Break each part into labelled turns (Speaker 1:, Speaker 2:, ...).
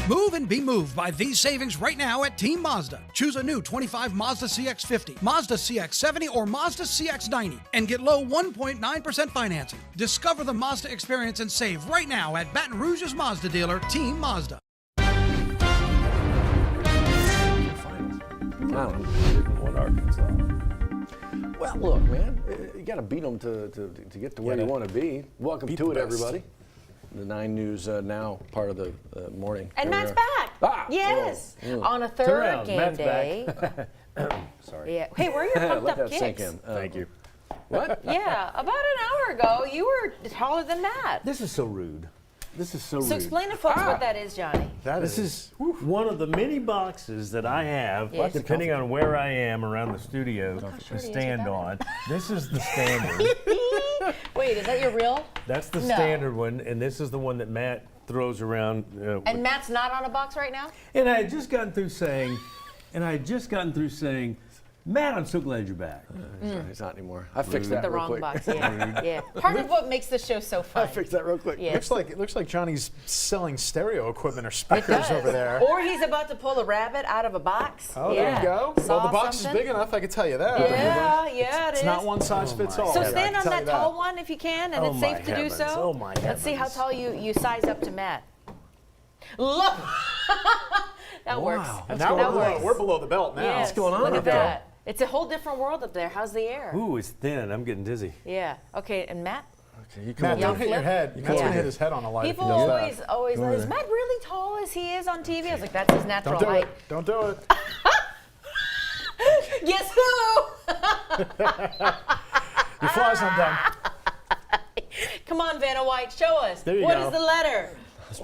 Speaker 1: Move and be moved by these savings right now at Team Mazda. Choose a new 25 Mazda CX-50, Mazda CX-70, or Mazda CX-90 and get low 1.9% financing. Discover the Mazda experience and save right now at Baton Rouge's Mazda dealer, Team Mazda.
Speaker 2: Arkansas. Well, look, man, you got to beat them to get to where you want to be. Welcome to it, everybody. The 9 News Now part of the morning.
Speaker 3: And Matt's back. Yes. On a third game
Speaker 4: Matt's
Speaker 3: day.
Speaker 2: Sorry.
Speaker 3: Yeah. Hey, where are your pumped
Speaker 2: Let
Speaker 3: up
Speaker 2: that sink
Speaker 3: kicks?
Speaker 2: in.
Speaker 4: Thank you.
Speaker 2: What?
Speaker 3: Yeah, about an hour ago, you were taller than Matt.
Speaker 4: This is so rude. This is so rude.
Speaker 3: So explain to folks what that is, Johnny.
Speaker 4: This is one of the many boxes that I have,
Speaker 3: Yes.
Speaker 4: depending on where I am around the studio, to stand on. This is the standard.
Speaker 3: Wait, is that your real?
Speaker 4: That's the
Speaker 3: No.
Speaker 4: standard one, and this is the one that Matt throws around.
Speaker 3: And Matt's not on a box right now?
Speaker 4: And I had just gotten through saying, Matt, I'm so glad you're back.
Speaker 2: It's not anymore. I fixed that
Speaker 3: The
Speaker 2: real
Speaker 3: wrong
Speaker 2: quick.
Speaker 3: box, yeah. Part of what makes the show so
Speaker 2: I
Speaker 3: fun.
Speaker 2: fixed that real quick.
Speaker 3: Yeah.
Speaker 5: It looks like Johnny's selling stereo equipment or
Speaker 3: It
Speaker 5: speakers
Speaker 3: does.
Speaker 5: over there.
Speaker 3: Or he's about to pull a rabbit out of a box.
Speaker 5: Oh,
Speaker 3: yeah.
Speaker 5: there you go. Well,
Speaker 3: Saw
Speaker 5: the box
Speaker 3: something.
Speaker 5: is big enough, I can tell you that.
Speaker 3: Yeah,
Speaker 5: It's not one size fits all.
Speaker 3: So
Speaker 5: I can
Speaker 3: stand on
Speaker 5: tell
Speaker 3: that
Speaker 5: you that.
Speaker 3: tall one if you can, and
Speaker 4: Oh
Speaker 3: it's
Speaker 4: my
Speaker 3: safe to do
Speaker 4: heavens.
Speaker 3: so.
Speaker 4: Oh my
Speaker 3: Let's see how
Speaker 4: heavens.
Speaker 3: tall you size up to Matt. Look! That works.
Speaker 5: And now we're below the belt now.
Speaker 3: Yes,
Speaker 2: What's going on
Speaker 3: look
Speaker 2: up
Speaker 3: at
Speaker 2: there?
Speaker 3: that. It's a whole different world up there. How's the air?
Speaker 4: Ooh, it's thin. I'm getting dizzy.
Speaker 3: Yeah. Okay, and Matt?
Speaker 2: Okay, you come
Speaker 5: Matt,
Speaker 2: over.
Speaker 5: don't hit your
Speaker 3: flip?
Speaker 5: head. Matt's
Speaker 3: Yeah.
Speaker 5: gonna hit his head on the light.
Speaker 3: People
Speaker 5: if he does
Speaker 3: always,
Speaker 5: that.
Speaker 3: is Matt really tall as he is on TV? I was like, that's his natural
Speaker 5: Don't do
Speaker 3: height.
Speaker 5: it. Don't do it.
Speaker 3: Guess who?
Speaker 5: Your fly's undone.
Speaker 3: Come on, Vanna White, show us.
Speaker 5: There you
Speaker 3: What
Speaker 5: go.
Speaker 3: is the letter?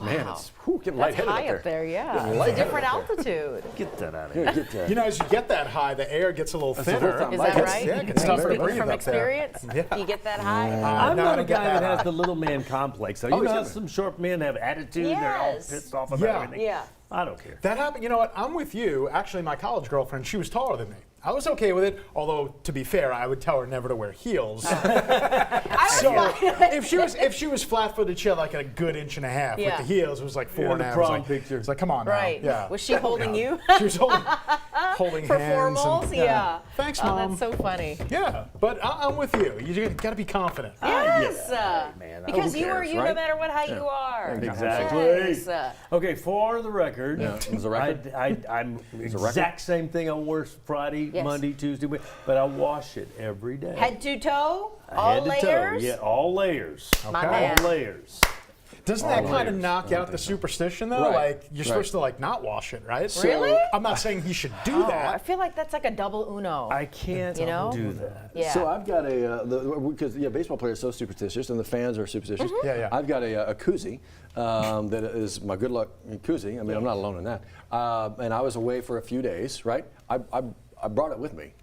Speaker 2: Man, it's getting
Speaker 3: That's
Speaker 2: lightheaded
Speaker 3: high
Speaker 2: up
Speaker 3: up there, yeah. It's a
Speaker 2: lightheaded
Speaker 3: different
Speaker 2: up
Speaker 3: altitude.
Speaker 4: Get that out of
Speaker 2: Here,
Speaker 4: here.
Speaker 2: get that.
Speaker 5: You know, as you get that high, the air gets a little
Speaker 2: the
Speaker 5: thinner.
Speaker 2: first time
Speaker 3: Is
Speaker 2: Mike
Speaker 3: that
Speaker 2: gets-
Speaker 3: right?
Speaker 5: Yeah, it gets tougher to
Speaker 3: Speaking
Speaker 5: breathe
Speaker 3: from
Speaker 5: up there.
Speaker 3: experience,
Speaker 5: Yeah.
Speaker 3: you get that high?
Speaker 4: I'm
Speaker 5: No,
Speaker 4: not a
Speaker 5: don't get
Speaker 4: guy
Speaker 5: that
Speaker 4: that has
Speaker 5: high.
Speaker 4: the little man complex. So you know how
Speaker 2: yeah.
Speaker 4: some short men have attitude, they're all
Speaker 3: Yes.
Speaker 4: pissed off about
Speaker 5: Yeah.
Speaker 4: everything.
Speaker 3: Yeah.
Speaker 4: I don't care.
Speaker 5: That happened. You know what? I'm with you. Actually, my college girlfriend, she was taller than me. I was okay with it, although to be fair, I would tell her never to wear heels. So if she was flat-footed, she had like a good inch and a half.
Speaker 3: Yeah.
Speaker 5: With the heels, it was like 4
Speaker 4: Yeah,
Speaker 5: and
Speaker 4: the
Speaker 5: a half.
Speaker 4: prom
Speaker 5: It was like,
Speaker 4: picture.
Speaker 5: It's like, come on
Speaker 3: Right.
Speaker 5: now. Yeah.
Speaker 3: Was she holding you?
Speaker 5: She was holding
Speaker 3: For
Speaker 5: hands.
Speaker 3: formals?
Speaker 5: And,
Speaker 3: Yeah.
Speaker 5: Thanks,
Speaker 3: Oh,
Speaker 5: Mom.
Speaker 3: that's so funny.
Speaker 5: Yeah, but I'm with you. You got to be confident.
Speaker 3: Yes.
Speaker 4: man.
Speaker 3: Because
Speaker 2: Who
Speaker 3: you are
Speaker 2: cares,
Speaker 3: you no
Speaker 2: right?
Speaker 3: matter what height you are.
Speaker 4: Exactly.
Speaker 3: Yes.
Speaker 4: Okay, for the record,
Speaker 2: There's a record?
Speaker 4: I'm
Speaker 2: a
Speaker 4: exact
Speaker 2: record?
Speaker 4: same thing I wear Friday,
Speaker 3: Yes.
Speaker 4: Monday, Tuesday, but I wash it every day.
Speaker 3: Head to toe,
Speaker 4: Head
Speaker 3: all
Speaker 4: to
Speaker 3: layers.
Speaker 4: toe. Yeah, all layers.
Speaker 3: My
Speaker 5: Okay.
Speaker 3: man.
Speaker 4: All layers.
Speaker 5: Doesn't that kind of
Speaker 4: layers.
Speaker 5: knock out the superstition, though?
Speaker 2: Right.
Speaker 5: Like, you're supposed to, like, not wash it, right? So,
Speaker 3: Really?
Speaker 5: I'm not saying he should do
Speaker 3: Oh, I
Speaker 5: that.
Speaker 3: feel like that's like a double uno.
Speaker 4: I can't
Speaker 3: You know?
Speaker 4: do that.
Speaker 3: Yeah.
Speaker 2: So I've got because baseball players are so superstitious and the fans are superstitious.
Speaker 3: Mm-hmm.
Speaker 5: Yeah, yeah.
Speaker 2: I've got a koozie that is my good luck koozie. I mean, I'm not alone in that. And I was away for a few days, right? I brought it with me.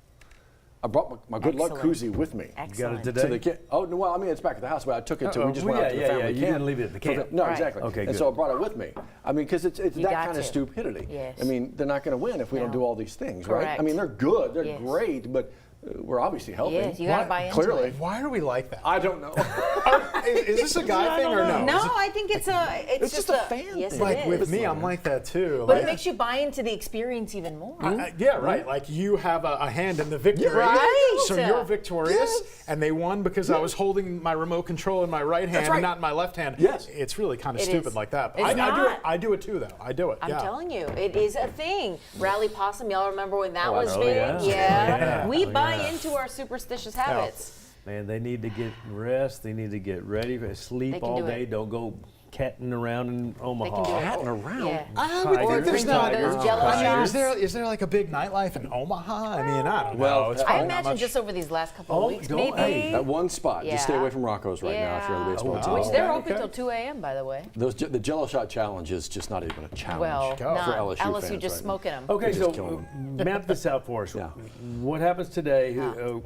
Speaker 2: I brought my good luck
Speaker 3: Excellent.
Speaker 2: koozie with me.
Speaker 4: Got it
Speaker 3: Excellent.
Speaker 4: today?
Speaker 2: To the kid. Oh no! Well, I mean, it's back at the house, but I took it to. We just went out to the family
Speaker 4: You
Speaker 2: camp.
Speaker 4: didn't leave it at the camp.
Speaker 2: No,
Speaker 3: Right.
Speaker 2: exactly.
Speaker 4: Okay,
Speaker 2: and
Speaker 4: good.
Speaker 2: so I brought it with me. I mean, because it's
Speaker 3: You
Speaker 2: that
Speaker 3: got
Speaker 2: kind of
Speaker 3: to.
Speaker 2: stupidity.
Speaker 3: Yes.
Speaker 2: I mean, they're not going to win if we don't
Speaker 3: No.
Speaker 2: do all these things, right? I
Speaker 3: Correct.
Speaker 2: mean, they're good, they're
Speaker 3: Yes.
Speaker 2: great, but we're obviously helping.
Speaker 3: Yes, you gotta buy into
Speaker 2: Clearly.
Speaker 3: it.
Speaker 5: Why are we like that?
Speaker 2: I don't know.
Speaker 5: Is this a guy thing or no?
Speaker 3: No,
Speaker 5: Is it-
Speaker 3: I think it's
Speaker 2: It's just a fan
Speaker 3: Yes,
Speaker 2: thing.
Speaker 3: it
Speaker 5: like
Speaker 3: is.
Speaker 5: with me, I'm like that too.
Speaker 3: But
Speaker 5: Like,
Speaker 3: it makes you buy into the experience even more.
Speaker 5: yeah, right. Like you have a hand in the victory,
Speaker 3: Right.
Speaker 5: so you're victorious, and they won because I was holding my remote control in my right hand
Speaker 2: right.
Speaker 5: and not in my left hand.
Speaker 2: Yes.
Speaker 5: It's really kind of
Speaker 3: It
Speaker 5: stupid
Speaker 3: is.
Speaker 5: like that. But
Speaker 3: It's
Speaker 5: I do it.
Speaker 3: not.
Speaker 5: I do it too, though. I do it.
Speaker 3: I'm
Speaker 5: yeah.
Speaker 3: telling you, it is a thing. Rally possum, y'all remember when that was
Speaker 4: know.
Speaker 3: big?
Speaker 4: Yeah.
Speaker 3: Yeah. We
Speaker 4: Oh,
Speaker 3: buy
Speaker 4: yeah.
Speaker 3: into our superstitious habits.
Speaker 4: Man, they need to get rest. They need to get ready. Sleep
Speaker 3: They can
Speaker 4: all
Speaker 3: do
Speaker 4: day.
Speaker 3: it.
Speaker 4: Don't go catting around in Omaha.
Speaker 3: They can do it.
Speaker 2: Catting around.
Speaker 3: Yeah.
Speaker 5: I would
Speaker 4: Tigers,
Speaker 5: think there's not.
Speaker 3: Those Jell-O
Speaker 5: I mean,
Speaker 3: shots.
Speaker 5: is there like a big nightlife in Omaha? I mean, I don't
Speaker 2: Well,
Speaker 5: know. It's
Speaker 3: I
Speaker 5: probably not
Speaker 3: imagine
Speaker 5: much.
Speaker 3: just over these last couple
Speaker 4: Oh,
Speaker 3: of weeks,
Speaker 4: don't-
Speaker 3: maybe.
Speaker 4: hey,
Speaker 2: That one spot. Just stay
Speaker 3: Yeah.
Speaker 2: away from Rocco's right now if you're on the baseball
Speaker 3: Yeah.
Speaker 2: team.
Speaker 3: Which they're
Speaker 5: Okay,
Speaker 3: open
Speaker 5: okay.
Speaker 3: till 2 a.m., by the way.
Speaker 2: The Jello shot challenge is just not even a challenge
Speaker 3: Well,
Speaker 5: Go.
Speaker 3: not
Speaker 2: for LSU
Speaker 3: LSU
Speaker 2: fans
Speaker 3: just
Speaker 2: right now.
Speaker 3: smoking them.
Speaker 4: Okay,
Speaker 2: They're just
Speaker 4: so
Speaker 2: killing
Speaker 4: map this out for us.
Speaker 2: Yeah.
Speaker 4: What happens today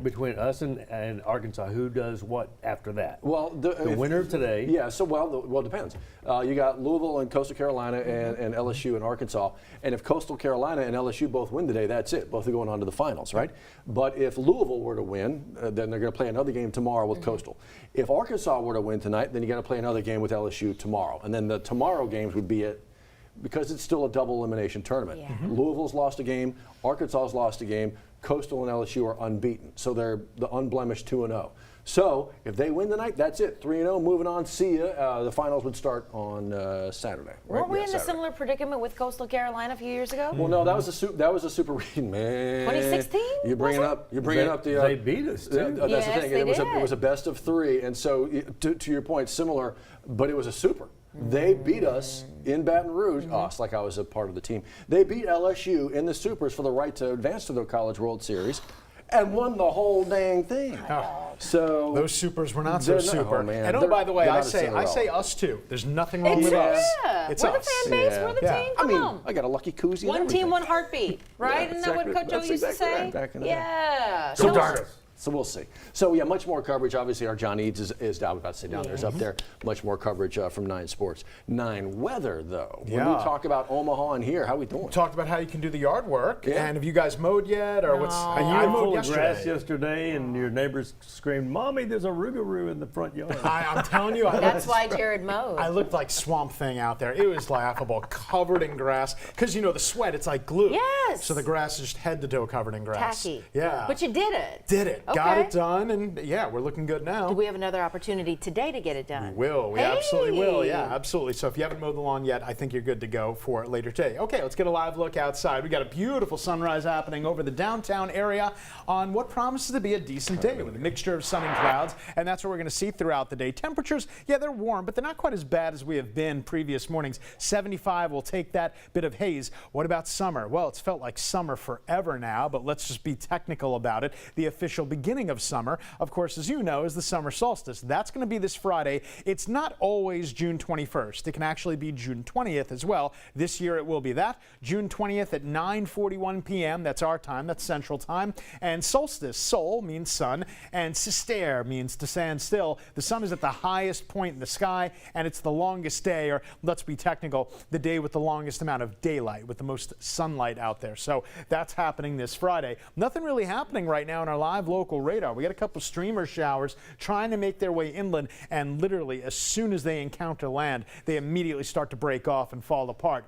Speaker 4: between us and Arkansas? Who does what after that?
Speaker 2: Well,
Speaker 4: The winner of today.
Speaker 2: Yeah, so well, it depends. You got Louisville and Coastal Carolina and LSU and Arkansas. And if Coastal Carolina and LSU both win today, that's it. Both are going on to the finals, right? But if Louisville were to win, then they're going to play another game tomorrow with Coastal. If Arkansas were to win tonight, then you got to play another game with LSU tomorrow. And then the tomorrow games would be at because it's still a double elimination tournament.
Speaker 3: Yeah.
Speaker 2: Louisville's lost a game, Arkansas's lost a game, Coastal and LSU are unbeaten. So they're the unblemished 2-0. So if they win tonight, that's it. 3-0, moving on. See ya. The finals would start on Saturday. Right?
Speaker 3: Weren't we
Speaker 2: Yeah,
Speaker 3: in a
Speaker 2: Saturday.
Speaker 3: similar predicament with Coastal Carolina a few years ago?
Speaker 2: Well, no, that was a super reading, man.
Speaker 3: 2016?
Speaker 2: You're bringing up the.
Speaker 4: They beat us too.
Speaker 2: That's
Speaker 3: Yes,
Speaker 2: the thing.
Speaker 3: they
Speaker 2: It was
Speaker 3: did.
Speaker 2: a best of 3, and so to your point, similar, but it was a super. They beat us in Baton Rouge. Oh, it's like I was a part of the team. They beat LSU in the supers for the right to advance to the College World Series, and won the whole dang thing. So
Speaker 5: Those supers were not so
Speaker 2: they're not-
Speaker 5: super.
Speaker 2: oh, man.
Speaker 5: And
Speaker 2: They're-
Speaker 5: by the way,
Speaker 2: they're
Speaker 5: I
Speaker 2: not a
Speaker 5: say
Speaker 2: Cinderella.
Speaker 5: us too. There's nothing wrong
Speaker 3: It's
Speaker 5: with us.
Speaker 3: yeah.
Speaker 5: It's
Speaker 3: We're
Speaker 5: us.
Speaker 3: the fan base.
Speaker 2: Yeah.
Speaker 3: We're the
Speaker 5: Yeah.
Speaker 3: team.
Speaker 2: I
Speaker 3: Come
Speaker 2: mean,
Speaker 3: on.
Speaker 2: I got a lucky koozie. and
Speaker 3: One team,
Speaker 2: everything.
Speaker 3: one heartbeat, right? Isn't that what
Speaker 2: exactly-
Speaker 3: Coach O
Speaker 2: that's
Speaker 3: used to
Speaker 2: exactly
Speaker 3: say?
Speaker 2: right, back in the day.
Speaker 3: Yeah.
Speaker 4: So
Speaker 3: No,
Speaker 4: darn.
Speaker 2: So we'll see. So yeah, much more coverage. Obviously, our John Eads is down. I was about to say down there is up there. Much more coverage from 9 Sports. 9 Weather though. When we
Speaker 5: Yeah.
Speaker 2: talk about Omaha and here, how we doing?
Speaker 5: Talked about how you can do the yard work.
Speaker 2: Yeah.
Speaker 5: And have you guys mowed yet? Or what's
Speaker 3: No.
Speaker 4: And you
Speaker 5: I
Speaker 4: were
Speaker 5: mowed
Speaker 4: full of grass
Speaker 5: yesterday.
Speaker 4: yesterday, and your neighbors screamed, "Mommy, there's a rougarou in the front yard."
Speaker 5: I'm telling you,
Speaker 3: That's why Jared mowed.
Speaker 5: I looked like Swamp Thing out there. It was laughable, covered in grass. Because, the sweat, it's like glue.
Speaker 3: Yes.
Speaker 5: So the grass is just head to toe covered in grass.
Speaker 3: Tacky.
Speaker 5: Yeah.
Speaker 3: But you did it.
Speaker 5: did it. Got
Speaker 3: Okay.
Speaker 5: it done. And yeah, we're looking good now.
Speaker 3: Do we have another opportunity today to get it done?
Speaker 5: We absolutely will. Yeah,
Speaker 3: Hey.
Speaker 5: absolutely. So if you haven't mowed the lawn yet, I think you're good to go for later today. Okay, let's get a live look outside. We got a beautiful sunrise happening over the downtown area on what promises to be a decent day with a mixture of sun and clouds, and that's what we're going to see throughout the day. Temperatures, yeah, they're warm, but they're not quite as bad as we have been previous mornings. 75 will take that bit of haze. What about summer? Well, it's felt like summer forever now, but let's just be technical about it. The official beginning of summer, of course, as you know, is the summer solstice. That's going to be this Friday. It's not always June 21st. It can actually be June 20th as well. This year it will be that. June 20th at 9:41 p.m. That's our time. That's Central Time. And solstice, sol means sun, and sister means to stand still. The sun is at the highest point in the sky, and it's the longest day, or let's be technical, the day with the longest amount of daylight, with the most sunlight out there. So that's happening this Friday. Nothing really happening right now on our live local radar. We got a couple streamer showers trying to make their way inland, and literally as soon as they encounter land, they immediately start to break off and fall apart.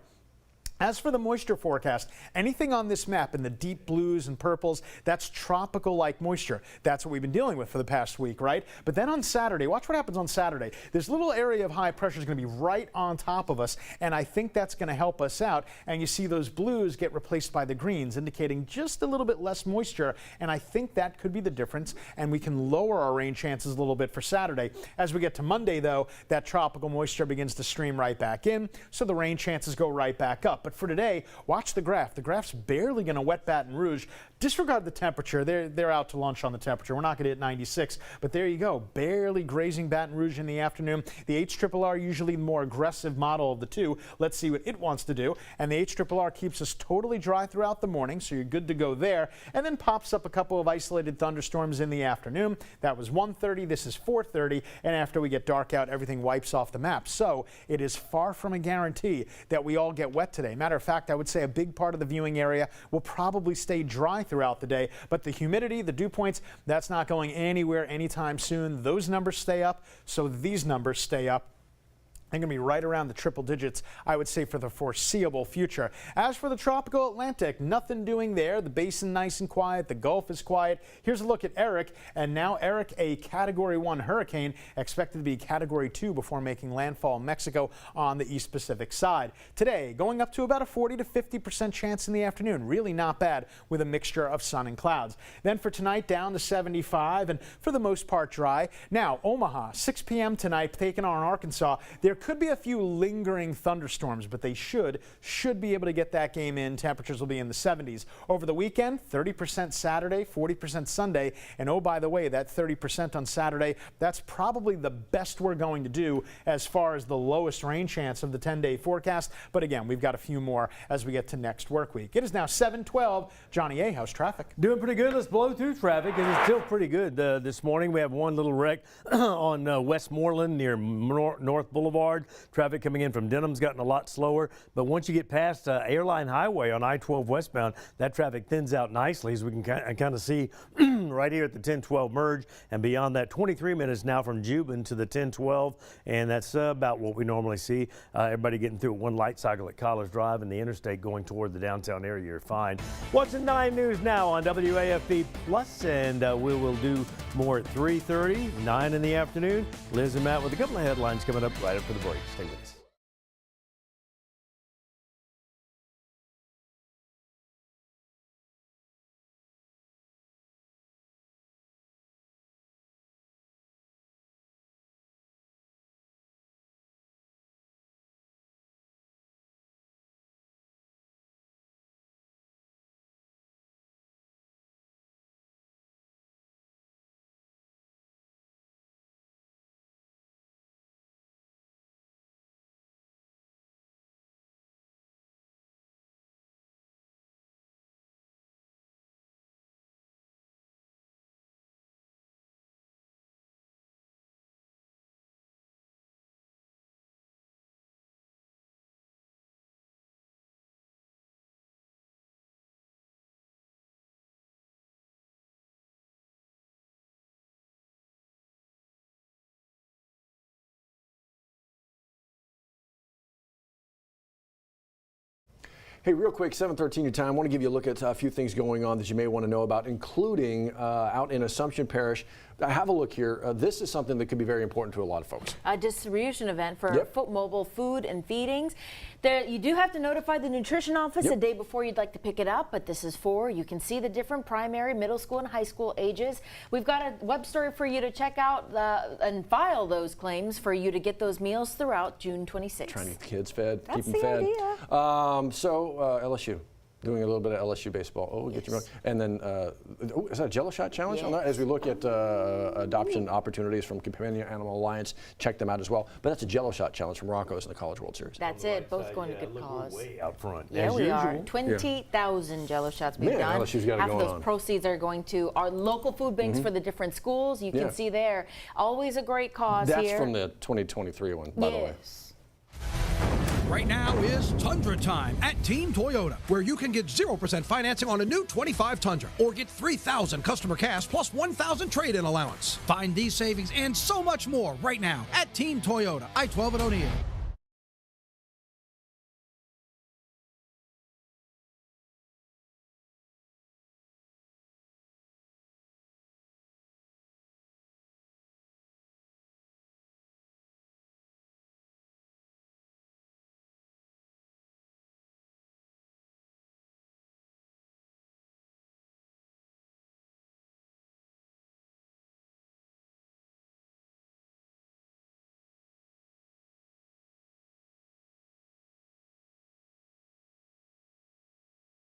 Speaker 5: As for the moisture forecast, anything on this map in the deep blues and purples, that's tropical-like moisture. That's what we've been dealing with for the past week, right? But then on Saturday, watch what happens on Saturday. This little area of high pressure is going to be right on top of us, and I think that's going to help us out. And you see those blues get replaced by the greens, indicating just a little bit less moisture, and I think that could be the difference, and we can lower our rain chances a little bit for Saturday. As we get to Monday, though, that tropical moisture begins to stream right back in, so the rain chances go right back up. But for today, watch the graph. The graph's barely going to wet Baton Rouge. Disregard the temperature. They're out to lunch on the temperature. We're not going to hit 96, but there you go. Barely grazing Baton Rouge in the afternoon. The HRRR, usually the more aggressive model of the two. Let's see what it wants to do. And the HRRR keeps us totally dry throughout the morning, so you're good to go there. And then pops up a couple of isolated thunderstorms in the afternoon. That was 1:30. This is 4:30. And after we get dark out, everything wipes off the map. So it is far from a guarantee that we all get wet today. Matter of fact, I would say a big part of the viewing area will probably stay dry throughout the day, but the humidity, the dew points, that's not going anywhere anytime soon. Those numbers stay up, so these numbers stay up. They're going to be right around the triple digits, I would say, for the foreseeable future. As for the tropical Atlantic, nothing doing there. The basin nice and quiet. The Gulf is quiet. Here's a look at Eric. And now Eric, a Category 1 hurricane, expected to be Category 2 before making landfall in Mexico on the East Pacific side. Today, going up to about a 40 to 50% chance in the afternoon. Really not bad with a mixture of sun and clouds. Then for tonight, down to 75 and for the most part dry. Now, Omaha, 6 p.m. tonight, taking on Arkansas. There could be a few lingering thunderstorms, but they should be able to get that game in. Temperatures will be in the 70s. Over the weekend, 30% Saturday, 40% Sunday. And oh, by the way, that 30% on Saturday, that's probably the best we're going to do as far as the lowest rain chance of the 10-day forecast. But again, we've got a few more as we get to next work week. It is now 7:12. Johnny A, how's traffic?
Speaker 4: Doing pretty good. Let's blow through traffic, and it's still pretty good this morning. We have one little wreck on Westmoreland near North Boulevard. Boulevard. Traffic coming in from Denham's gotten a lot slower, but once you get past Airline Highway on I-12 westbound, that traffic thins out nicely, as we can kind of see right here at the 10-12 merge, and beyond that, 23 minutes now from Juban to the 10-12, and that's about what we normally see. Everybody getting through one light cycle at College Drive and the interstate going toward the downtown area, you're fine. Watching 9 News now on WAFB Plus, and we will do more at 3:30, 9 in the afternoon. Liz and Matt with a couple of headlines coming up right after the break. Stay with us.
Speaker 2: Hey, real quick, 7:13 your time. I want to give you a look at a few things going on that you may want to know about, including out in Assumption Parish. Have a look here. This is something that could be very important to a lot of folks.
Speaker 3: A distribution event for mobile food and feedings. You do have to notify the nutrition office the day before you'd like to pick it up, but this is you can see the different primary, middle school, and high school ages. We've got a web story for you to check out and file those claims for you to get those meals throughout June 26th.
Speaker 2: Trying to get the kids fed,
Speaker 3: That's
Speaker 2: keep them fed.
Speaker 3: Idea.
Speaker 2: LSU. Doing a little bit of LSU baseball. Oh, get you wrong. And then, is that a Jello Shot Challenge on that? As we look at adoption opportunities from Companion Animal Alliance, check them out as well. But that's a Jello Shot Challenge from Rocco's in the College World Series.
Speaker 3: That's it. Both going to good
Speaker 4: look,
Speaker 3: cause.
Speaker 4: we're way out front.
Speaker 3: Yeah,
Speaker 4: as
Speaker 3: we
Speaker 4: usual.
Speaker 3: are. 20,000 Jello shots we've done.
Speaker 2: LSU's got it
Speaker 3: Half of
Speaker 2: going
Speaker 3: those
Speaker 2: on.
Speaker 3: proceeds are going to our local food banks for the different schools. You can see there. Always a great cause
Speaker 2: That's
Speaker 3: here.
Speaker 2: from the 2023 one, by the way.
Speaker 1: Right now is Tundra time at Team Toyota, where you can get 0% financing on a new 25 Tundra or get $3,000 customer cash plus $1,000 trade-in allowance. Find these savings and so much more right now at Team Toyota, I-12 at O'Neill.